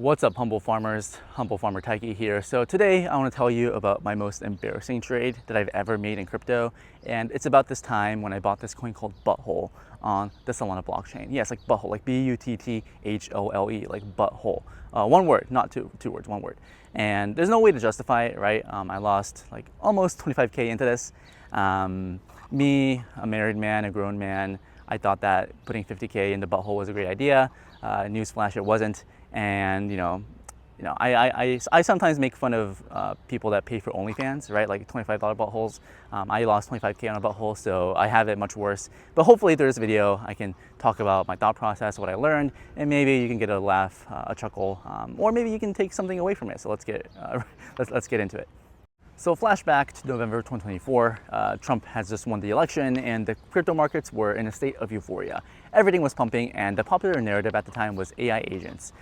What's up, humble farmers? Humble farmer Taiki here. So today I want to tell you about my most embarrassing trade that I've ever made in crypto, and it's about this time when I bought this coin called Butthole on the Solana blockchain. Yes, like Butthole, like B-U-T-T-H-O-L-E, like Butthole. One word, not two words, one word. And there's no way to justify it, right? I lost like almost 25K into this. Me, a married man, a grown man, I thought that putting 50K into Butthole was a great idea. Newsflash, it wasn't. And I sometimes make fun of people that pay for OnlyFans, right? Like $25 buttholes. I lost 25K on a butthole, so I have it much worse. But hopefully through this video, I can talk about my thought process, what I learned, and maybe you can get a laugh, a chuckle, or maybe you can take something away from it. So let's get into it. So flashback to November 2024, Trump has just won the election and the crypto markets were in a state of euphoria. Everything was pumping and the popular narrative at the time was AI agents.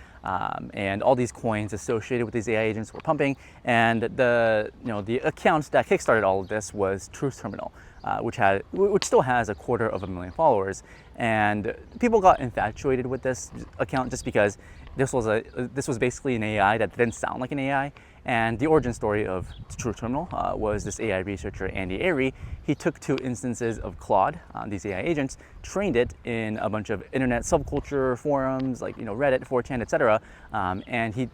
And all these coins associated with these AI agents were pumping, and the account that kickstarted all of this was Truth Terminal, which still has 250,000 followers. And people got infatuated with this account just because this was basically an AI that didn't sound like an AI. And the origin story of Truth Terminal was this AI researcher, Andy Airy. He took 2 instances of Claude, these AI agents, trained it in a bunch of internet subculture forums like Reddit, 4chan, etc. And he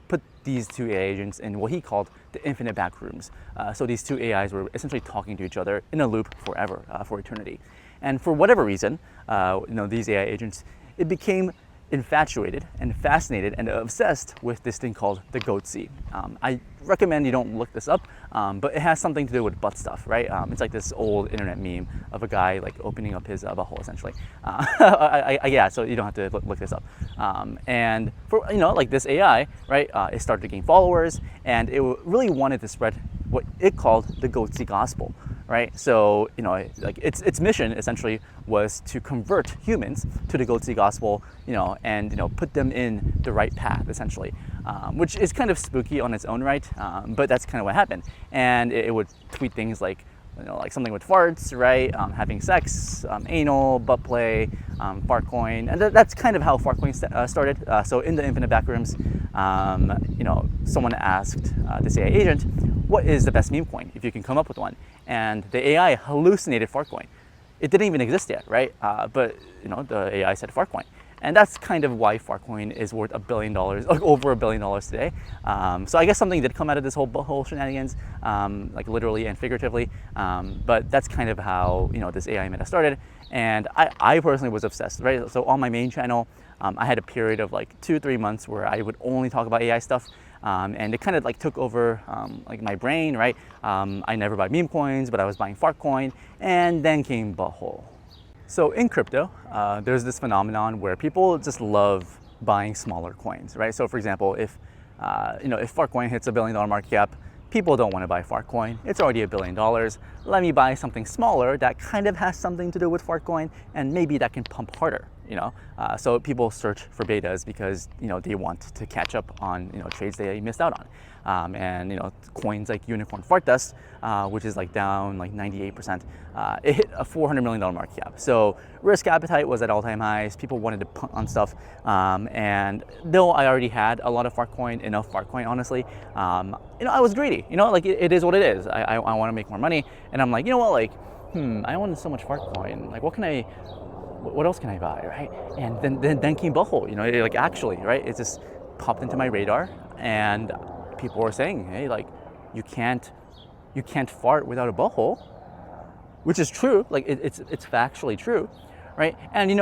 put these 2 AI agents in what he called the infinite backrooms. So these 2 AIs were essentially talking to each other in a loop forever, for eternity. And for whatever reason, these AI agents, it became infatuated and fascinated and obsessed with this thing called the goatse. I recommend you don't look this up, but it has something to do with butt stuff, right? It's like this old internet meme of a guy like opening up his butthole, essentially. Yeah, so you don't have to look this up. And for like this AI, right? It started to gain followers, and it really wanted to spread what it called the goatse gospel. Right, so like its mission essentially was to convert humans to the goatse gospel, and put them in the right path, essentially, which is kind of spooky on its own right, but that's kind of what happened. And it would tweet things like, like something with farts, right? Having sex, anal, butt play, Fartcoin, and that's kind of how Fartcoin started. So in the infinite backrooms, someone asked this AI agent, what is the best meme coin if you can come up with one? And the AI hallucinated Fartcoin. It didn't even exist yet, right? But the AI said Fartcoin. And that's kind of why Fartcoin is worth $1 billion, like over $1 billion today. So I guess something did come out of this whole shenanigans, like literally and figuratively. But that's kind of how this AI meta started. And I personally was obsessed, right? So on my main channel, I had a period of like 2-3 months where I would only talk about AI stuff. And it kind of like took over like my brain, right? I never buy meme coins, but I was buying Fartcoin, and then came Butthole. So in crypto, there's this phenomenon where people just love buying smaller coins, right? So for example, if Fartcoin hits $1 billion market cap, people don't want to buy Fartcoin. It's already $1 billion. Let me buy something smaller that kind of has something to do with Fartcoin, and maybe that can pump harder. So people search for betas because they want to catch up on trades they missed out on, and coins like Unicorn Fart Dust, which is like down like 98%. It hit a $400 million market cap. So risk appetite was at all-time highs. People wanted to punt on stuff, and though I already had a lot of enough Fartcoin, honestly, I was greedy. Like it is what it is. I want to make more money, and I'm like, I own so much Fartcoin. Like, what else can I buy, right? And then came Butthole, like actually, right? It just popped into my radar, and people were saying, hey, like you can't fart without a butthole, which is true. Like it's factually true, right? And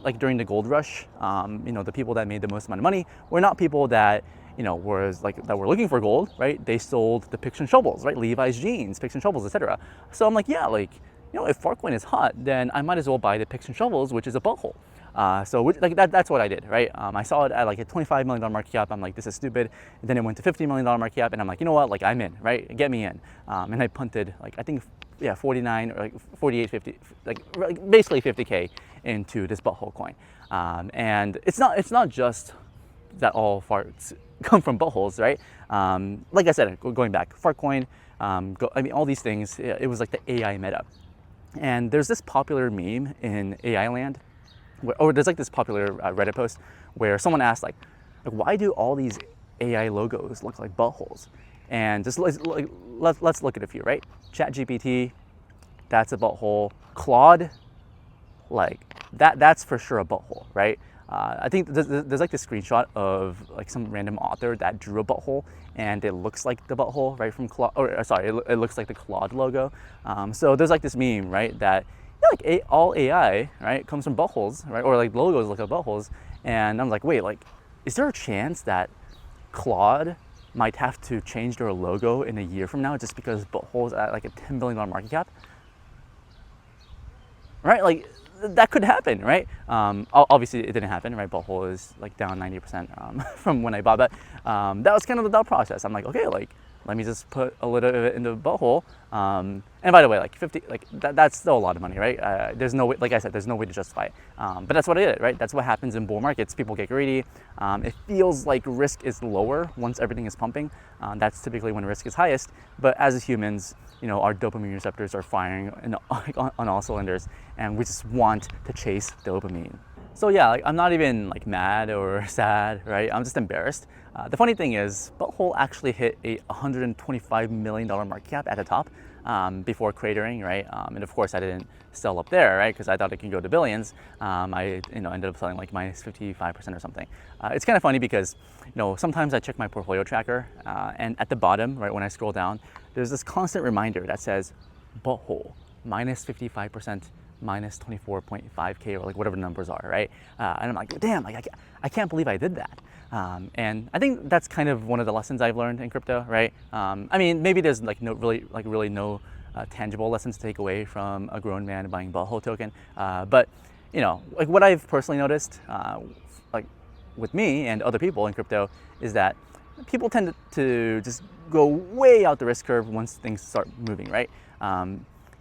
like during the gold rush, the people that made the most amount of money were not people that that were looking for gold, right? They sold the picks and shovels, right? Levi's jeans, picks and shovels, etc. So I'm like, yeah, like if Fartcoin is hot, then I might as well buy the picks and shovels, which is a butthole. So like that's what I did, right? I saw it at like a $25 million market cap. I'm like, this is stupid. And then it went to $50 million market cap, and I'm like, like I'm in, right? Get me in. And I punted like, I think, 49 or like 48, 50, like basically 50K into this Butthole coin. And it's not just that all farts come from buttholes, right? Like I said, going back, Fartcoin, all these things, it was like the AI meta. And there's this popular meme in AI land, or there's like this popular Reddit post where someone asked like, like, why do all these AI logos look like buttholes? And just let's look at a few, right? ChatGPT, that's a butthole. Claude, like that's for sure a butthole, right? I think there's like this screenshot of like some random author that drew a butthole, and it looks like the butthole, right, from Claude, or sorry, it looks like the Claude logo. So there's like this meme, right, that like all AI, right, comes from buttholes, right, or like logos look like buttholes. And I'm like, wait, like, is there a chance that Claude might have to change their logo in a year from now just because butthole's at like a $10 billion market cap? Right, like that could happen, right? Obviously it didn't happen, right? Butthole is like down 90% from when I bought, but that was kind of the thought process. I'm like, okay, like let me just put a little of it into Butthole. And by the way, like 50, like that's still a lot of money, right? There's no way, like I said, there's no way to justify it. But that's what I did, right? That's what happens in bull markets. People get greedy. It feels like risk is lower once everything is pumping. That's typically when risk is highest. But as humans, you know, our dopamine receptors are firing on all cylinders, and we just want to chase dopamine. So yeah, like, I'm not even like mad or sad, right? I'm just embarrassed. The funny thing is, Butthole actually hit a $125 million market cap at the top before cratering, right? And of course, I didn't sell up there, right? Because I thought it could go to billions. I, ended up selling like minus 55% or something. It's kind of funny because, sometimes I check my portfolio tracker, and at the bottom, right, when I scroll down, there's this constant reminder that says Butthole minus 55%. Minus 24.5K, or like whatever the numbers are, right? And I'm like, damn, like I can't believe I did that. And I think that's kind of one of the lessons I've learned in crypto, right? I mean, maybe there's like really no tangible lessons to take away from a grown man buying Butthole token. But like what I've personally noticed, like with me and other people in crypto, is that people tend to just go way out the risk curve once things start moving, right?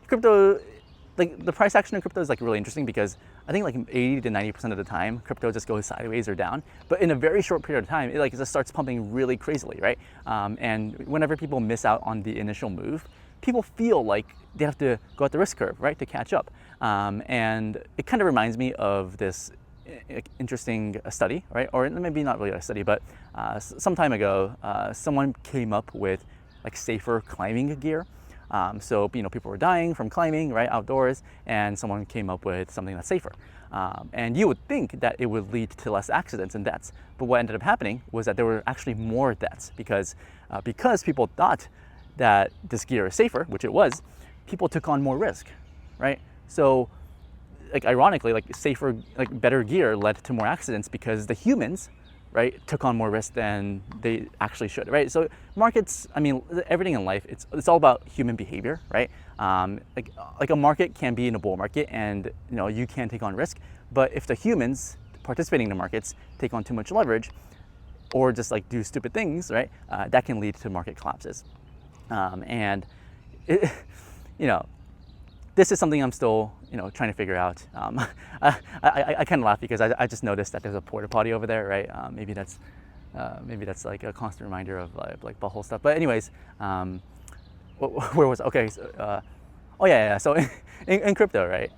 Crypto, like the price action in crypto is like really interesting because I think like 80 to 90% of the time crypto just goes sideways or down, but in a very short period of time it like just starts pumping really crazily, right? And whenever people miss out on the initial move, people feel like they have to go at the risk curve, right, to catch up. And it kind of reminds me of this interesting study, right? Or maybe not really a study, but some time ago someone came up with like safer climbing gear. So people were dying from climbing, right, outdoors, and someone came up with something that's safer. And you would think that it would lead to less accidents and deaths, but what ended up happening was that there were actually more deaths because people thought that this gear is safer, which it was. People took on more risk, right? So, like ironically, like safer, like better gear led to more accidents because the humans, right, took on more risk than they actually should, right? So markets, I mean, everything in life, it's all about human behavior, right? Like a market can be in a bull market and, you can take on risk, but if the humans participating in the markets take on too much leverage or just like do stupid things, right, that can lead to market collapses. And, this is something I'm still, trying to figure out. I kind of laugh because I just noticed that there's a porta potty over there, right? Maybe that's like a constant reminder of like Butthole stuff. But anyways, where was okay? So, oh yeah. So in crypto, right?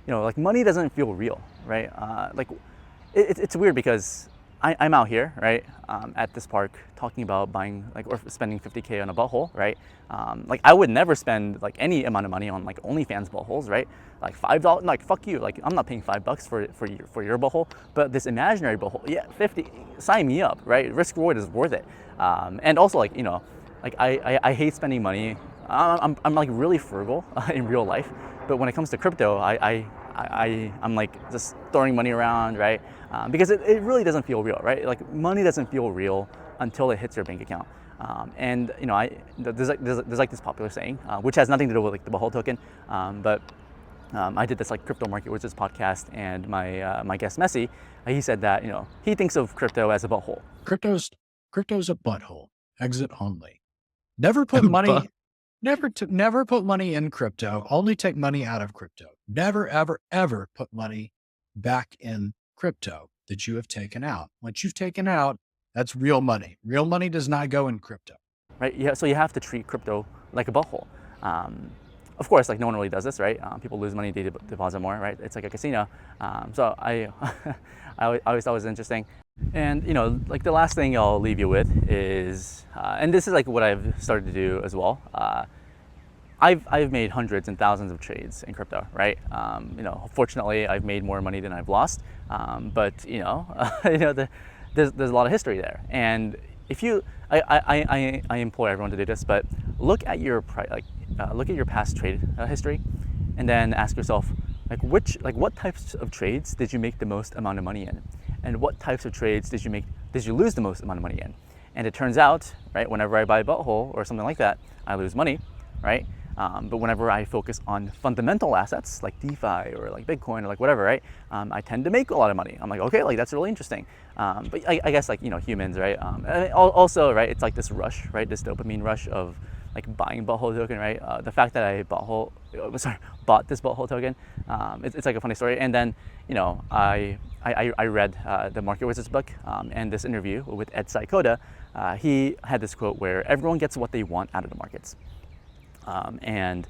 Like money doesn't feel real, right? Like it's weird because I'm out here, right, at this park talking about buying like or spending 50K on a Butthole, right? Like I would never spend like any amount of money on like OnlyFans Buttholes, right? Like $5, like fuck you, like I'm not paying $5 for your Butthole, but this imaginary Butthole, yeah, 50, sign me up, right? Risk reward is worth it. And also like like I hate spending money. I'm like really frugal in real life, but when it comes to crypto, I'm like just throwing money around, right? Because it really doesn't feel real, right? Like money doesn't feel real until it hits your bank account. And there's like this popular saying, which has nothing to do with like the Butthole token, but I did this like Crypto Market Wizards podcast, and my guest Messi, he said that he thinks of crypto as a butthole. Crypto's a butthole. Exit only. Never put money. Never put money in crypto. Only take money out of crypto. Never, ever, ever put money back in crypto that you have taken out. Once you've taken out, that's real money. Real money does not go in crypto. Right? Yeah. So you have to treat crypto like a butthole. Of course, like no one really does this, right? People lose money, they deposit more, right? It's like a casino. So I always thought it was interesting. And like the last thing I'll leave you with is, and this is like what I've started to do as well. I've made hundreds and thousands of trades in crypto, right? Fortunately, I've made more money than I've lost, but there's a lot of history there. And if you, I implore everyone to do this, but look at your look at your past trade history, and then ask yourself what types of trades did you make the most amount of money in, and what types of trades did you lose the most amount of money in? And it turns out, right, whenever I buy Butthole or something like that, I lose money, right? But whenever I focus on fundamental assets like DeFi or like Bitcoin or like whatever, right, I tend to make a lot of money. I'm like, okay, like that's really interesting. But I guess like humans, right? And also, right, it's like this rush, right, this dopamine rush of like buying Butthole token, right? The fact that I bought this Butthole token, it's like a funny story. And then I read the Market Wizards book and this interview with Ed Saikoda. He had this quote where everyone gets what they want out of the markets. And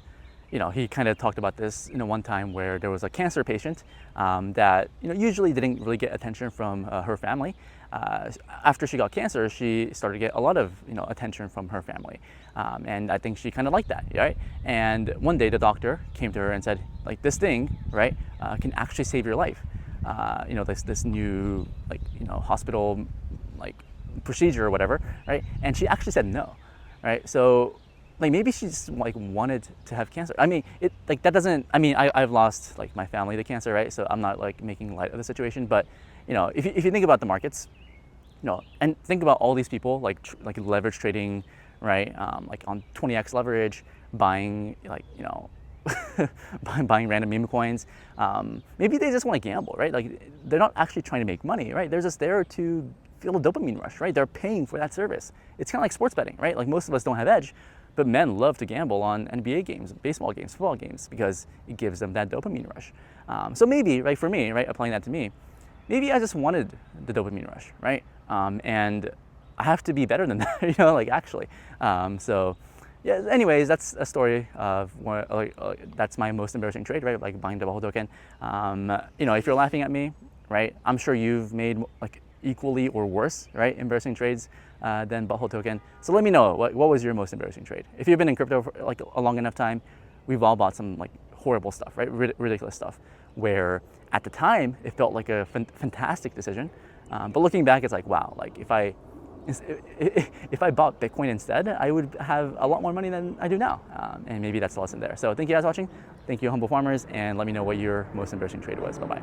he kind of talked about this one time where there was a cancer patient that usually didn't really get attention from her family. After she got cancer, she started to get a lot of attention from her family, and I think she kind of liked that, right? And one day the doctor came to her and said, like, this thing, right, can actually save your life. This new hospital procedure or whatever, right? And she actually said no, right? So like maybe she just wanted to have cancer. I mean, that doesn't. I mean, I've lost like my family to cancer, right? So I'm not like making light of the situation. But if you think about the markets, and think about all these people like leverage trading, right? Like on 20x leverage, buying buying random meme coins. Maybe they just want to gamble, right? Like they're not actually trying to make money, right? They're just there to feel a dopamine rush, right? They're paying for that service. It's kind of like sports betting, right? Like most of us don't have edge. But men love to gamble on NBA games, baseball games, football games, because it gives them that dopamine rush. So maybe, right, for me, right, applying that to me, maybe I just wanted the dopamine rush, right? And I have to be better than that, actually. So, yeah, anyways, that's a story of that's my most embarrassing trade, right? Like buying the Butthole token. If you're laughing at me, right, I'm sure you've made like equally or worse, right, embarrassing trades than Butthole token. So let me know, what was your most embarrassing trade? If you've been in crypto for like a long enough time, we've all bought some like horrible stuff, right? Ridiculous stuff, where at the time it felt like a fantastic decision, but looking back, it's like, wow, like if I bought Bitcoin instead, I would have a lot more money than I do now, and maybe that's the lesson there. So thank you guys for watching. Thank you, humble farmers, and let me know what your most embarrassing trade was. Bye bye.